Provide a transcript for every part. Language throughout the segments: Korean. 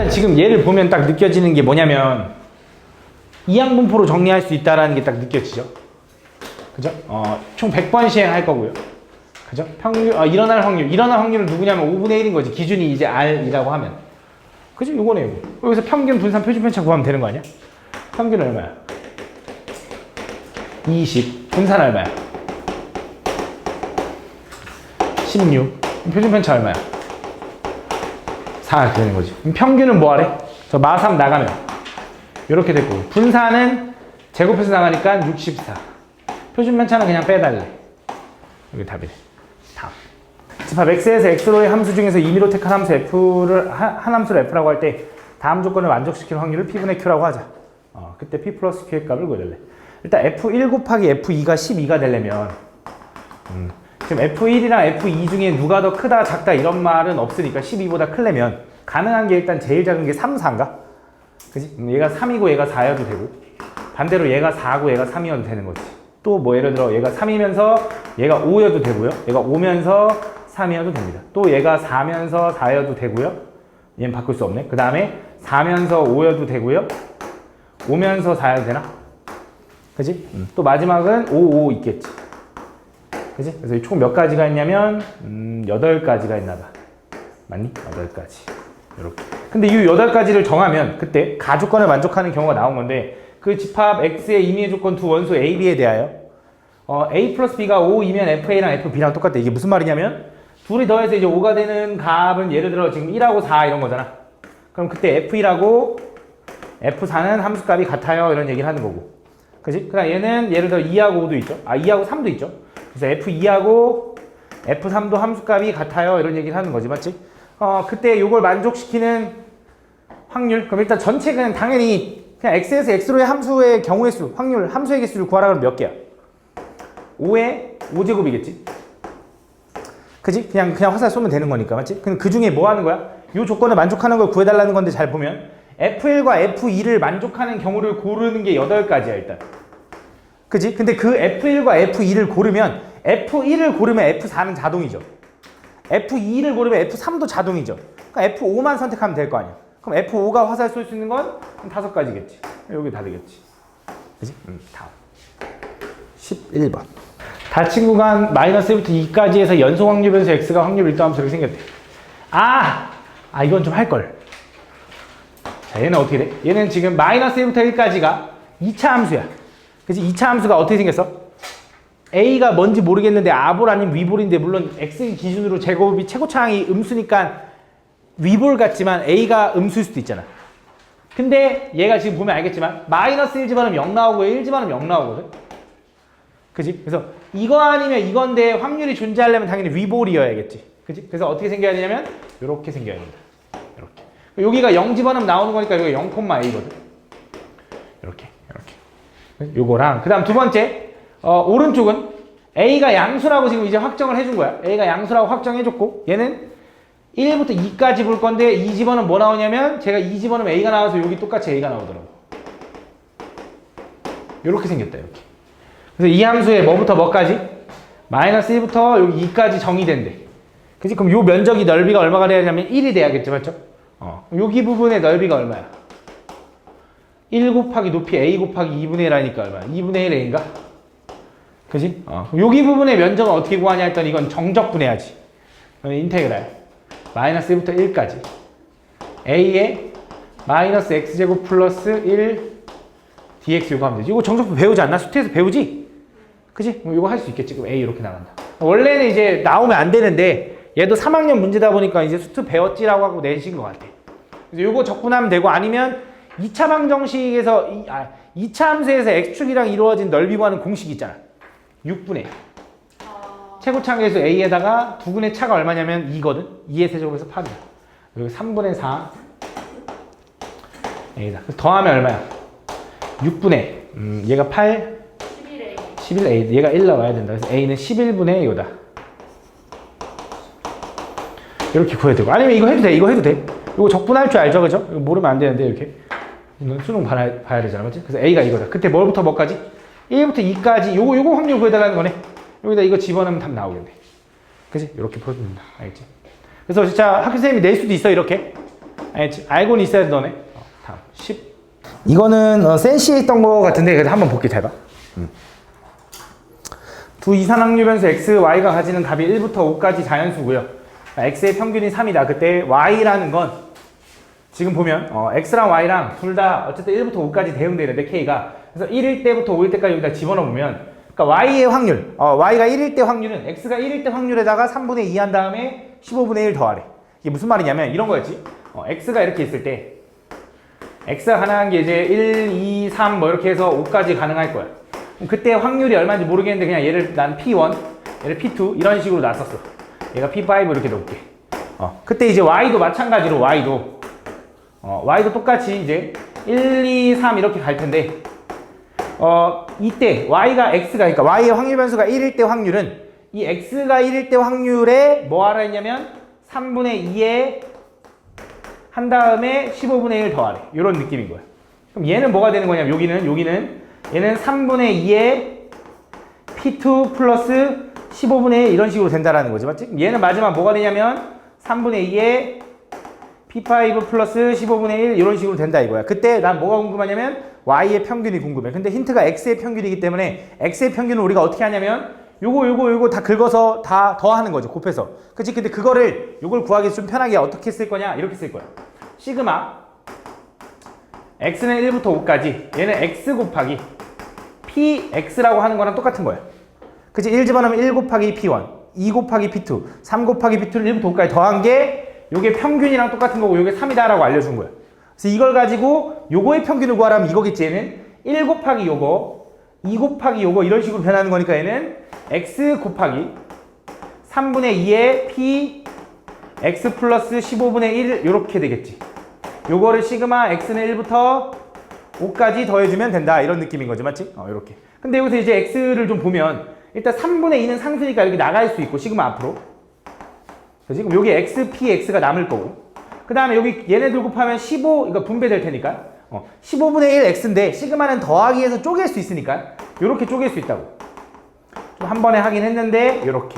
일단 지금 얘를 보면 딱 느껴지는 게 뭐냐면 이항분포로 정리할 수 있다라는 게 딱 느껴지죠. 그죠? 총 100번 시행할 거고요. 그죠? 평균, 일어날 확률은 누구냐면 5분의 1인 거지. 기준이 이제 R이라고 하면. 그죠? 요거네, 요거. 여기서 평균, 분산, 표준 편차 구하면 되는 거 아니야? 평균 얼마야? 20. 분산 얼마야? 16. 표준 편차 얼마야? 4 이렇게 되는 거지. 그럼 평균은 뭐 하래? 저 마3 나가면 이렇게 될 거고, 분산은 제곱해서 나가니까 64. 표준 편차는 그냥 빼달래. 여기 답이래. 다음. 집합 x에서 x로의 함수 중에서 임의로 택한 함수 f를 한 함수를 f라고 할 때 다음 조건을 만족시키는 확률을 p분의 q라고 하자. 그때 p 플러스 q의 값을 구해달래. 일단 f1 곱하기 f2가 12가 되려면 지금 f1이랑 f2 중에 누가 더 크다 작다 이런 말은 없으니까 12보다 크려면 가능한 게 일단 제일 작은 게 3, 4인가? 그지? 얘가 3이고 얘가 4여도 되고, 반대로 얘가 4고 얘가 3이어도 되는 거지. 또 뭐 예를 들어 얘가 3이면서 얘가 5여도 되고요. 얘가 5면서 3이어도 됩니다. 또 얘가 4면서 4여도 되고요. 얘는 바꿀 수 없네. 그 다음에 4면서 5여도 되고요. 5면서 4여도 되나? 그지? 또 마지막은 5, 5 있겠지. 그지? 그래서 총 몇 가지가 있냐면 8가지가 있나 봐. 맞니? 8가지. 이렇게. 근데 이 8가지를 정하면 그때 가조건을 만족하는 경우가 나온 건데, 그 집합 X의 임의의 조건 두 원소 A, B에 대하여 A 플러스 B가 5이면 FA랑 FB랑 똑같다. 이게 무슨 말이냐면 둘이 더해서 이제 5가 되는 값은 예를 들어 지금 1하고 4 이런 거잖아. 그럼 그때 F1하고 F4는 함수값이 같아요 이런 얘기를 하는 거고. 그지? 그 다음 얘는 예를 들어 2하고 5도 있죠. 2하고 3도 있죠. 그래서 F2하고 F3도 함수값이 같아요 이런 얘기를 하는 거지. 맞지? 그때 요걸 만족시키는 확률. 그럼 일단 전체 그냥 당연히 그냥 x에서 x로의 함수의 경우의 수, 확률, 함수의 개수를 구하라 그러면 몇 개야? 5의 5제곱이겠지? 그지? 그냥 화살 쏘면 되는 거니까, 맞지? 그럼 그 중에 뭐 하는 거야? 요 조건을 만족하는 걸 구해달라는 건데 잘 보면 F1과 F2를 만족하는 경우를 고르는 게 8가지야, 일단. 그지? 근데 그 F1과 F2를 고르면 F1을 고르면 F4는 자동이죠. F2를 고르면 F3도 자동이죠. 그러니까 F5만 선택하면 될 거 아니야. 그럼 F5가 화살 쏠 수 있는 건 5가지겠지. 여기 다 되겠지. 그지? 다음. 11번. 닫힌 구간 마이너스 1부터 2까지에서 연속 확률 변수 x가 확률 밀도 함수가 생겼대. 이건 좀 할걸. 자, 얘는 어떻게 돼? 얘는 지금 마이너스 1부터 1까지가 2차 함수야. 그치? 2차 함수가 어떻게 생겼어? A가 뭔지 모르겠는데 아볼 아니면 위볼인데, 물론 X 기준으로 제곱이 최고차항이 음수니까 위볼 같지만 A가 음수일 수도 있잖아. 근데 얘가 지금 보면 알겠지만 마이너스 1 집어넣으면 0 나오고 1 집어넣으면 0 나오거든. 그지? 그래서 이거 아니면 이건데 확률이 존재하려면 당연히 위볼이어야겠지. 그지? 그래서 어떻게 생겨야 되냐면 이렇게 생겨야 됩니다. 이렇게. 여기가 0 집어넣으면 나오는 거니까 여기가 0,A거든. 이렇게. 요거랑 그 다음 두 번째 오른쪽은 A가 양수라고 지금 이제 확정을 해준 거야. A가 양수라고 확정해줬고, 얘는 1부터 2까지 볼 건데, 2 집어넣으면 뭐 나오냐면, 제가 2 집어넣으면 A가 나와서 여기 똑같이 A가 나오더라고. 요렇게 생겼다, 이렇게. 그래서 이 함수에 뭐부터 뭐까지? 마이너스 1부터 여기 2까지 정의된대. 그치? 그럼 요 면적이 넓이가 얼마가 돼야냐면 1이 돼야겠죠, 맞죠? 여기 부분의 넓이가 얼마야? 1 곱하기 높이 A 곱하기 2분의 1 하니까 얼마야? 2분의 1 A인가? 그지? 여기 부분의 면적은 어떻게 구하냐 했더니 이건 정적분해야지. 그러면 인테그랄 마이너스 1부터 1까지 A에 마이너스 X제곱 플러스 1 dx 이거 하면 되지. 이거 정적분 배우지 않나? 수트에서 배우지? 그지? 이거 할 수 있겠지. 그럼 A 이렇게 나간다. 원래는 이제 나오면 안 되는데 얘도 3학년 문제다 보니까 이제 수트 배웠지라고 하고 내신 것 같아. 그래서 이거 적분하면 되고, 아니면 2차 방정식에서 2차 함수에서 x축이랑 이루어진 넓이 구하는 공식이 있잖아. 6분의 최고차항계수 A에다가 두근의 차가 얼마냐면 2거든. 2의 세제곱에서 8이야. 여기 3분의 4 A다. 더하면 얼마야? 6분의 얘가 8 11A 얘가 1 나와야 된다. 그래서 A는 11분의 이거다. 이렇게 구해야 되고, 아니면 이거 해도 돼. 이거 적분할 줄 알죠, 그죠? 이거 모르면 안 되는데 이렇게 수능 봐야 되잖아, 맞지? 그래서 A가 이거다. 그때 뭘부터 뭐까지? 1부터 2까지 요거 확률 구해달라는 거네. 여기다 이거 집어넣으면 답 나오겠네. 그치? 이렇게 풀어줍니다. 알겠지? 그래서 진짜 학교 선생님이 낼 수도 있어, 이렇게. 알지? 알고는 있어야 돼, 너네. 다음. 10. 이거는 센시에 있던 거 같은데, 그래도 한번 볼게, 잘 봐. 두 이산확률 변수 x, y가 가지는 값이 1부터 5까지 자연수고요. x의 평균이 3이다. 그때 y라는 건 지금 보면 x랑 y랑 둘 다 어쨌든 1부터 5까지 대응되는데 k가 그래서 1일 때부터 5일 때까지 여기다 집어넣어 보면 그러니까 y의 확률, y가 1일 때 확률은 x가 1일 때 확률에다가 3분의 2 한 다음에 15분의 1 더하래. 이게 무슨 말이냐면 이런 거였지. x가 이렇게 있을 때 x가 가능한 게 이제 1, 2, 3 뭐 이렇게 해서 5까지 가능할 거야. 그때 확률이 얼마인지 모르겠는데 그냥 얘를 난 P1, 얘를 P2 이런 식으로 놨었어. 얘가 P5 이렇게 놓을게. 그때 이제 Y도 마찬가지로 Y도 똑같이 이제 1, 2, 3 이렇게 갈 텐데 이때 Y가 X가 그러니까 Y의 확률 변수가 1일 때 확률은 이 X가 1일 때 확률에 뭐 하라 했냐면 3분의 2에 한 다음에 15분의 1 더하래. 이런 느낌인 거야. 그럼 얘는 뭐가 되는 거냐면 여기는 얘는 3분의 2에 P2 플러스 15분의 1 이런 식으로 된다라는 거지, 맞지? 얘는 마지막 뭐가 되냐면 3분의 2에 P5 플러스 15분의 1 이런 식으로 된다 이거야. 그때 난 뭐가 궁금하냐면 Y의 평균이 궁금해. 근데 힌트가 X의 평균이기 때문에 X의 평균은 우리가 어떻게 하냐면 요거 다 긁어서 다 더하는 거죠, 곱해서. 그치? 근데 요걸 구하기 좀 편하게 어떻게 쓸 거냐? 이렇게 쓸 거야. 시그마 x는 1부터 5까지 얘는 x 곱하기 px라고 하는 거랑 똑같은 거야. 그치? 1 집어넣으면 1 곱하기 p1, 2 곱하기 p2, 3 곱하기 p2를 1부터 5까지 더한 게 요게 평균이랑 똑같은 거고 요게 3이다 라고 알려준 거야. 그래서 이걸 가지고 요거의 평균을 구하라면 이거겠지. 얘는 1 곱하기 요거, 2 곱하기 요거 이런 식으로 변하는 거니까 얘는 x 곱하기 3분의 2의 p x 플러스 15분의 1 이렇게 되겠지. 요거를 시그마 x는 1부터 5까지 더해주면 된다 이런 느낌인 거지, 맞지? 이렇게. 근데 여기서 이제 x를 좀 보면 일단 3분의 2는 상수니까 여기 나갈 수 있고 시그마 앞으로. 지금 여기 x, p, x가 남을 거고 그 다음에 여기 얘네들 곱하면 15 이거 분배될 테니까 15분의 1 x인데 시그마는 더하기에서 쪼갤 수 있으니까 요렇게 쪼갤 수 있다고. 좀 한 번에 하긴 했는데 요렇게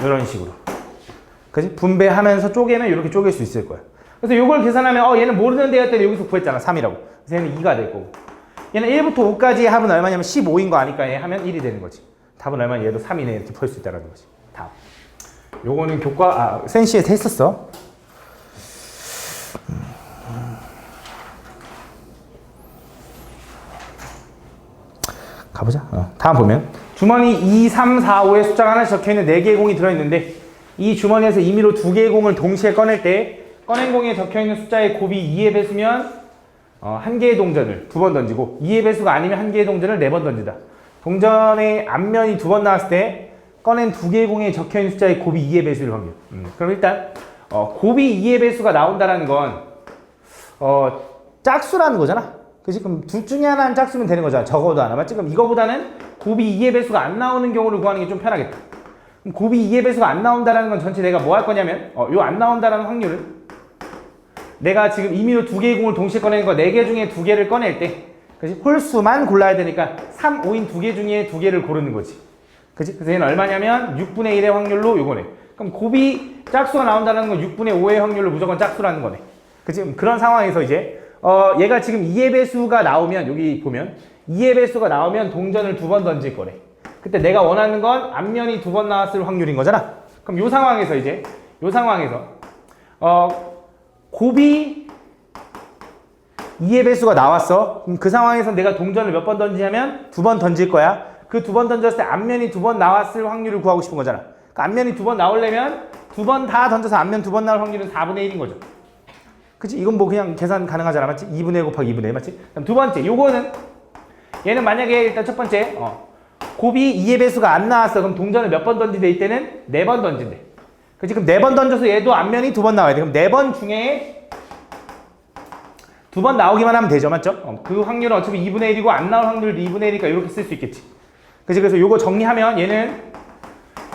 이런 식으로. 그치? 분배하면서 쪼개면 이렇게 쪼갤 수 있을 거야. 그래서 이걸 계산하면 얘는 모르는 데였더니 여기서 구했잖아. 3이라고. 그래서 얘는 2가 될 거고. 얘는 1부터 5까지의 합은 얼마냐면 15인 거 아니까 얘 하면 1이 되는 거지. 답은 얼마냐? 얘도 3이네. 이렇게 풀 수 있다는 거지. 다음. 요거는 센시에서 했었어. 가보자. 다음 보면 주머니 2, 3, 4, 5의 숫자가 하나씩 적혀있는 4개의 공이 들어있는데 이 주머니에서 임의로 2개의 공을 동시에 꺼낼 때 꺼낸 공에 적혀있는 숫자의 곱이 2의 배수면 1개의 동전을 2번 던지고 2의 배수가 아니면 1개의 동전을 4번 던지다. 동전의 앞면이 2번 나왔을 때 꺼낸 2개의 공에 적혀있는 숫자의 곱이 2의 배수일 확률. 그럼 일단 곱이 2의 배수가 나온다는 건 짝수라는 거잖아. 그치? 그럼 둘 중에 하나는 짝수면 되는 거잖아. 적어도 하나. 맞지? 그럼 이거보다는 곱이 2의 배수가 안 나오는 경우를 구하는 게 좀 편하겠다. 그럼 곱이 2의 배수가 안 나온다는 건 전체 내가 뭐 할 거냐면 요 안 나온다는 확률을 내가 지금 임의로 2개의 공을 동시에 꺼내는 거 4개 중에 2개를 꺼낼 때 그치? 홀수만 골라야 되니까 3, 5인 2개 중에 2개를 고르는 거지. 그치? 그래서 얘는 얼마냐면 6분의 1의 확률로 요거네. 그럼 곱이 짝수가 나온다는 건 6분의 5의 확률로 무조건 짝수라는 거네. 그치? 그런 상황에서 이제 얘가 지금 2의 배수가 나오면 여기 보면 2의 배수가 나오면 동전을 2번 던질 거래. 그때 내가 원하는 건 앞면이 2번 나왔을 확률인 거잖아. 그럼 요 상황에서 곱이 2의 배수가 나왔어. 그럼 그 상황에서 내가 동전을 몇 번 던지냐면 2번 던질 거야. 그 2번 던졌을 때 앞면이 2번 나왔을 확률을 구하고 싶은 거잖아. 그러니까 앞면이 2번 나오려면 2번 다 던져서 앞면 2번 나올 확률은 4분의 1인 거죠. 그치? 이건 뭐 그냥 계산 가능하잖아. 맞지? 2분의 1 곱하기 2분의 1 맞지? 그럼 두 번째, 요거는 얘는 만약에 일단 첫 번째 곱이 2의 배수가 안 나왔어. 그럼 동전을 몇 번 던진대? 이때는 4번 던진대. 그치? 그럼 4번 던져서 얘도 앞면이 2번 나와야 돼. 그럼 4번 중에 2번 나오기만 하면 되죠. 맞죠? 그 확률은 어차피 2분의 1이고 안 나올 확률도 2분의 1이니까 이렇게 쓸 수 있겠지. 그치? 그래서 요거 정리하면 얘는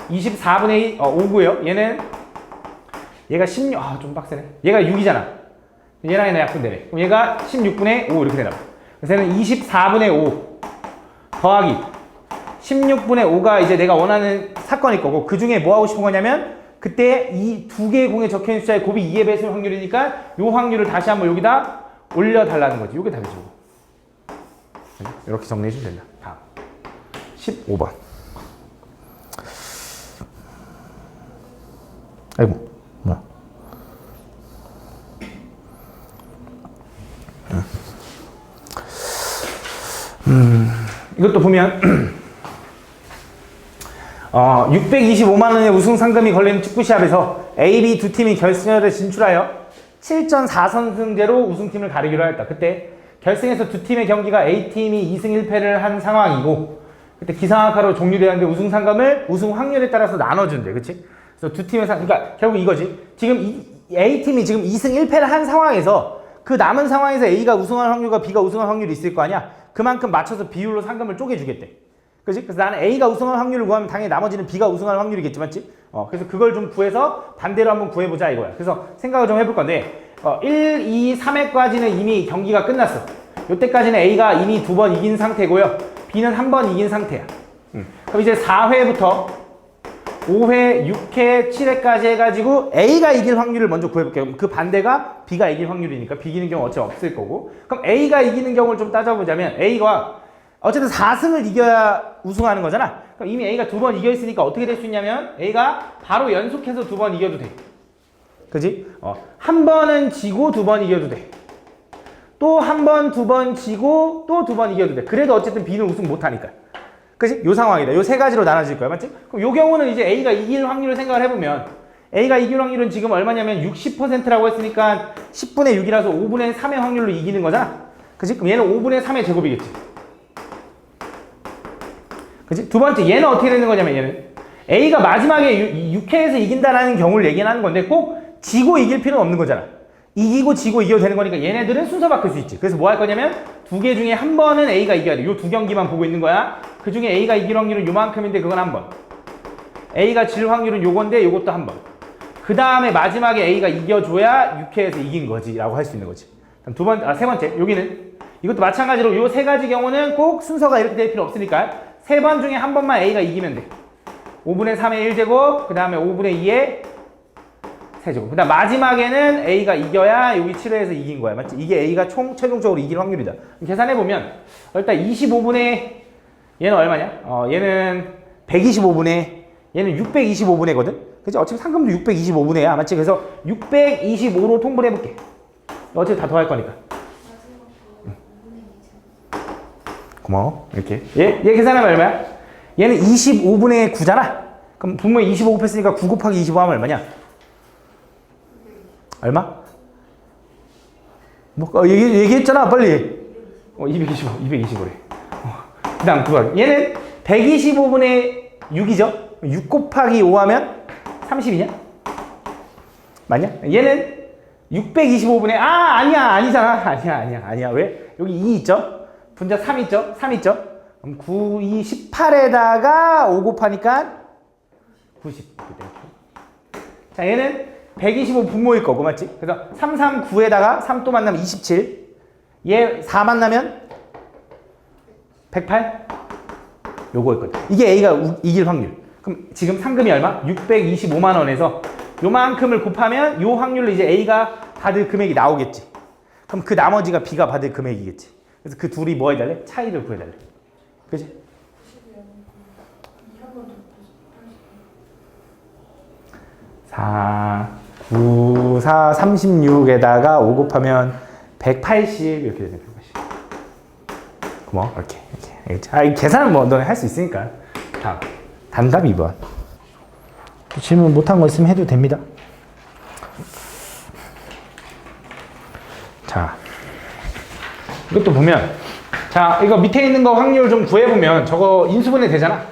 24분의 5고요. 얘가 16, 좀 빡세네. 얘가 6이잖아. 얘랑 얘랑 약분되네. 그럼 얘가 16분의 5 이렇게 되나 봐. 그래서 얘는 24분의 5 더하기 16분의 5가 이제 내가 원하는 사건일 거고 그 중에 뭐 하고 싶은 거냐면 그때 이 두 개의 공에 적혀있는 숫자의 곱이 2의 배수일 확률이니까 요 확률을 다시 한번 여기다 올려달라는 거지. 요게 답이죠. 이렇게 정리해주면 된다. 다음 15번. 아이고 뭐야. 이것도 보면 625만 원의 우승 상금이 걸리는 축구 시합에서 A, B 두 팀이 결승에 진출하여 7전 4선승제로 우승팀을 가리기로 하였다. 그때 결승에서 두 팀의 경기가 A팀이 2승 1패를 한 상황이고 그때 기상학화로 종료되었는데 우승 상금을 우승 확률에 따라서 나눠준대. 그치? 그래서 두 팀의 그러니까 결국 이거지. 지금 A팀이 지금 2승 1패를 한 상황에서 그 남은 상황에서 A가 우승할 확률과 B가 우승할 확률이 있을 거 아니야? 그만큼 맞춰서 비율로 상금을 쪼개주겠대. 그치? 그래서 나는 A가 우승할 확률을 구하면 당연히 나머지는 B가 우승할 확률이겠지, 맞지? 그래서 그걸 좀 구해서 반대로 한번 구해보자 이거야. 그래서 생각을 좀 해볼 건데 1, 2, 3회까지는 이미 경기가 끝났어. 이때까지는 A가 이미 2번 이긴 상태고요. B는 한 번 이긴 상태야. 그럼 이제 4회부터 5회, 6회, 7회까지 해가지고 A가 이길 확률을 먼저 구해볼게요. 그 반대가 B가 이길 확률이니까 B 이기는 경우 어차피 없을 거고. 그럼 A가 이기는 경우를 좀 따져보자면 A가 어쨌든 4승을 이겨야 우승하는 거잖아. 그럼 이미 A가 2번 이겨있으니까 어떻게 될 수 있냐면 A가 바로 연속해서 2번 이겨도 돼. 그지? 한 번은 지고 2번 이겨도 돼. 또 한 번, 2번 지고 또 2번 이겨도 돼. 그래도 어쨌든 B는 우승 못하니까. 그치? 요 상황이다. 요 세 가지로 나눠질 거야. 맞지? 그럼 요 경우는 이제 A가 이길 확률을 생각을 해보면 A가 이길 확률은 지금 얼마냐면 60%라고 했으니까 10분의 6이라서 5분의 3의 확률로 이기는 거잖아. 그치? 그럼 얘는 5분의 3의 제곱이겠지. 그치? 두 번째, 얘는 어떻게 되는 거냐면 얘는 A가 마지막에 6회에서 이긴다라는 경우를 얘기하는 건데 꼭 지고 이길 필요는 없는 거잖아. 이기고 지고 이겨도 되는 거니까 얘네들은 순서 바꿀 수 있지. 그래서 뭐 할 거냐면 두 개 중에 한 번은 A가 이겨야 돼. 요 두 경기만 보고 있는 거야. 그 중에 A가 이길 확률은 요만큼인데 그건 한 번. A가 질 확률은 요건데 요것도 한 번. 그 다음에 마지막에 A가 이겨줘야 6회에서 이긴 거지 라고 할 수 있는 거지. 세 번째, 여기는 이것도 마찬가지로 요 세 가지 경우는 꼭 순서가 이렇게 될 필요 없으니까 세 번 중에 한 번만 A가 이기면 돼. 5분의 3의 1제곱, 그 다음에 5분의 2의 세제곱. 그 다음 마지막에는 A가 이겨야 여기 7회에서 이긴 거야. 맞지? 이게 A가 최종적으로 이길 확률이다. 계산해보면 일단 25분의 얘는 얼마냐? 얘는 125분의 얘는 625분의거든? 그치? 어차피 상금도 625분의야. 맞지? 그래서 625로 통분해볼게. 어차피 다 더할 거니까. 고마워. 이렇게. 얘 계산하면 얼마야? 얘는 25분의 9잖아? 그럼 분모에 25 곱했으니까 9 곱하기 25 하면 얼마냐? 얼마? 뭐, 얘기했잖아, 빨리. 225래. 그 다음, 그거. 얘는 125분의 6이죠? 6 곱하기 5 하면 30이냐? 맞냐? 얘는 625분의, 아니야. 왜? 여기 2 있죠? 분자 3 있죠? 3 있죠? 그럼 9, 2, 18에다가 5 곱하니까 90. 자, 얘는 125 분모일 거고, 맞지? 그래서 3, 3, 9에다가 3 또 만나면 27. 얘 4 만나면 108? 요거일 거야. 이게 A가 이길 확률. 그럼 지금 상금이 얼마? 625만 원에서 요만큼을 곱하면 요 확률로 이제 A가 받을 금액이 나오겠지. 그럼 그 나머지가 B가 받을 금액이겠지. 그래서 그 둘이 뭐 해달래? 차이를 구해달래. 그치? 4, 9, 4, 36에다가 5 곱하면 180 이렇게 되는 것이. 고마워. 이렇게. 이 계산은 뭐 너네 할 수 있으니까. 다음. 단답 2번. 질문 못한 거 있으면 해도 됩니다. 자. 이것도 보면, 자, 이거 밑에 있는 거 확률 좀 구해보면 저거 인수분해 되잖아.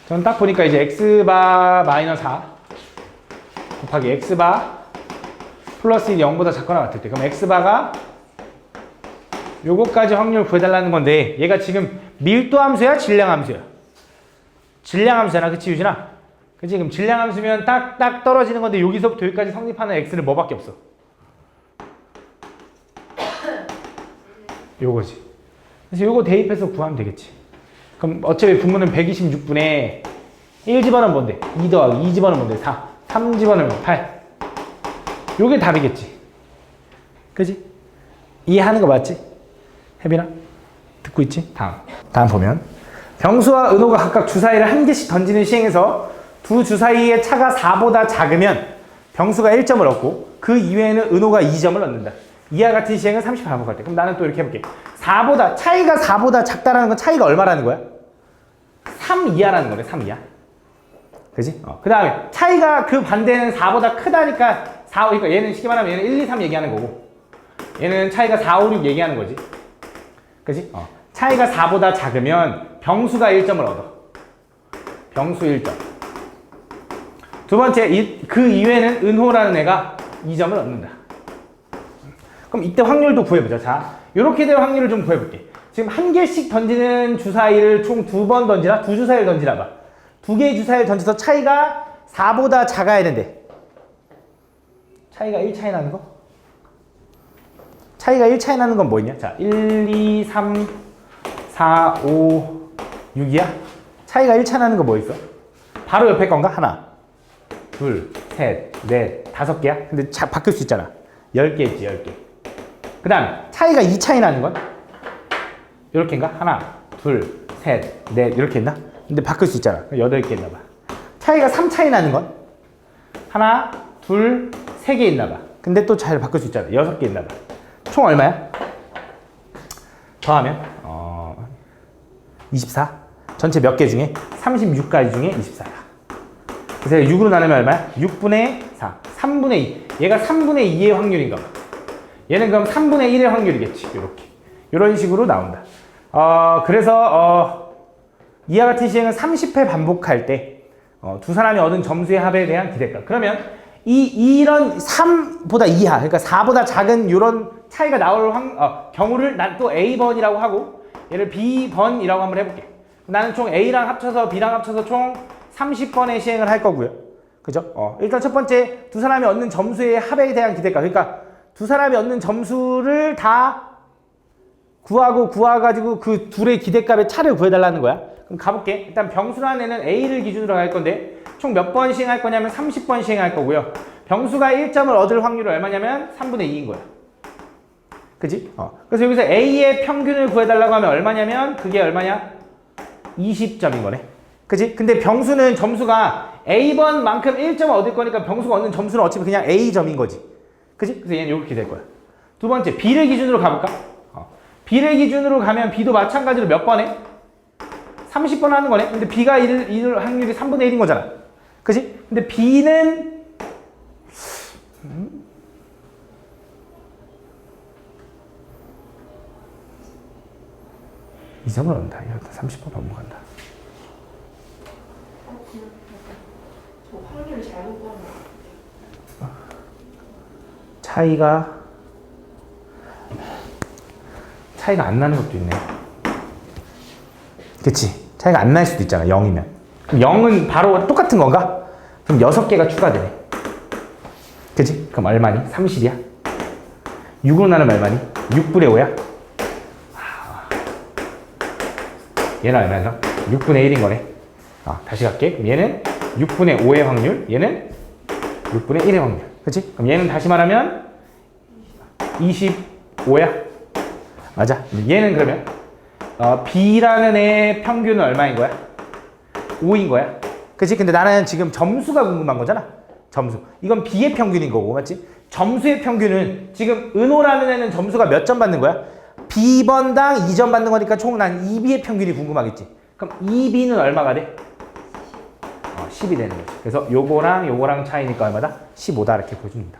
전 딱 보니까 이제 x바 마이너스 4 곱하기 x바 플러스 1이 0보다 작거나 같을 때. 그럼 x바가 요거까지 확률 구해달라는 건데 얘가 지금 밀도 함수야? 질량 함수야? 질량 함수잖아. 그치, 유진아? 그치? 그럼 질량 함수면 딱 떨어지는 건데 여기서부터 여기까지 성립하는 x는 뭐밖에 없어? 요거지. 그래서 요거 대입해서 구하면 되겠지. 그럼 어차피 분모는 126분의 1 집어넣으면 뭔데? 2 더하기 2 집어넣으면 뭔데? 4. 3 집어넣으면 8. 요게 답이겠지. 그지? 이해하는 거 맞지? 혜빈아? 듣고 있지? 다음 보면 병수와 은호가 각각 주사위를 한 개씩 던지는 시행에서 두 주사위의 차가 4보다 작으면 병수가 1점을 얻고 그 이외에는 은호가 2점을 얻는다. 이와 같은 시행은 30회 반복할 때. 그럼 나는 또 이렇게 해볼게. 차이가 4보다 작다라는 건 차이가 얼마라는 거야? 3 이하라는 거네. 3 이하. 그지? 그 다음에 차이가 그 반대는 4보다 크다니까 4, 그러니까 얘는 쉽게 말하면 얘는 1, 2, 3 얘기하는 거고 얘는 차이가 4, 5, 6 얘기하는 거지. 그지? 차이가 4보다 작으면 병수가 1점을 얻어. 병수 1점. 두 번째, 그 이외에는 은호라는 애가 2점을 얻는다. 그럼 이때 확률도 구해보자. 자, 이렇게 될 확률을 좀 구해볼게. 지금 한 개씩 던지는 주사위를 총 2번 던지나? 두 주사위를 던지나 봐. 두 개의 주사위를 던져서 차이가 4보다 작아야 된대. 차이가 1 차이 나는 거? 차이가 1 차이 나는 건 뭐 있냐? 자, 1, 2, 3, 4, 5, 6이야? 차이가 1 차이 나는 거 뭐 있어? 바로 옆에 건가? 하나, 둘, 셋, 넷, 5개야? 근데 바뀔 수 있잖아. 10개 있지, 10개. 그 다음 차이가 2 차이 나는 건? 이렇게인가? 하나, 둘, 셋, 넷 이렇게 있나? 근데 바뀔 수 있잖아. 8개 있나 봐. 차이가 3 차이 나는 건? 하나, 둘, 3개 있나 봐. 근데 또 잘 바꿀 수 있잖아. 6개 있나 봐. 총 얼마야? 더하면 24. 전체 몇 개 중에? 36가지 중에 24야. 그래서 6으로 나누면 얼마야? 6분의 4. 3분의 2. 얘가 3분의 2의 확률인가 봐. 얘는 그럼 3분의 1의 확률이겠지. 이렇게. 이런 식으로 나온다. 그래서 이와 같은 시행은 30회 반복할 때 두 사람이 얻은 점수의 합에 대한 기대값. 그러면 이런 3보다 이하, 그러니까 4보다 작은 이런 차이가 나올 경우를 난 또 A번이라고 하고 얘를 B번이라고 한번 해볼게. 나는 총 A랑 합쳐서 B랑 합쳐서 총 30번의 시행을 할 거고요. 그죠? 일단 첫 번째 두 사람이 얻는 점수의 합에 대한 기대값. 그러니까 두 사람이 얻는 점수를 다 구해가지고 그 둘의 기대값의 차를 구해달라는 거야. 그럼 가볼게. 일단 병수라는 애는 A를 기준으로 할 건데 총 몇 번 시행할 거냐면 30번 시행할 거고요. 병수가 1점을 얻을 확률은 얼마냐면 3분의 2인 거야. 그지? 그래서 여기서 A의 평균을 구해달라고 하면 얼마냐면 그게 얼마냐? 20점인 거네. 그지? 근데 병수는 점수가 A번만큼 1점을 얻을 거니까 병수가 얻는 점수는 어차피 그냥 A점인 거지. 그지? 그래서 얘는 이렇게 될 거야. 두 번째, B를 기준으로 가볼까? B를 기준으로 가면 B도 마찬가지로 몇 번 해? 30번 하는 거네. 근데 B가 이룰 확률이 3분의 1인 거잖아. 그지? 근데 B는 이 점을 얻는다. 이거 30번 넘어간다. 저 확률을 잘못 보는 것 차이가 안 나는 것도 있네. 그치? 차이가 안 날 수도 있잖아. 0이면. 그럼 0은 바로 똑같은 건가? 그럼 6개가 추가되네. 그치? 그럼 얼마니? 30이야? 6으로 나누면 얼마니? 6분의 5야? 얘는 얼마야? 6분의 1인 거네. 다시 갈게. 그럼 얘는 6분의 5의 확률, 얘는 6분의 1의 확률. 그치? 그럼 얘는 다시 말하면 25야? 맞아. 얘는 그러면 B라는 애의 평균은 얼마인 거야? 5인 거야. 그치? 근데 나는 지금 점수가 궁금한 거잖아. 점수. 이건 B의 평균인 거고, 맞지? 점수의 평균은 지금 은호라는 애는 점수가 몇 점 받는 거야? B번당 2점 받는 거니까 총 난 2B의 평균이 궁금하겠지. 그럼 2B는 얼마가 돼? 10이 되는 거지. 그래서 요거랑 차이니까 얼마다? 15다 이렇게 보여줍니다.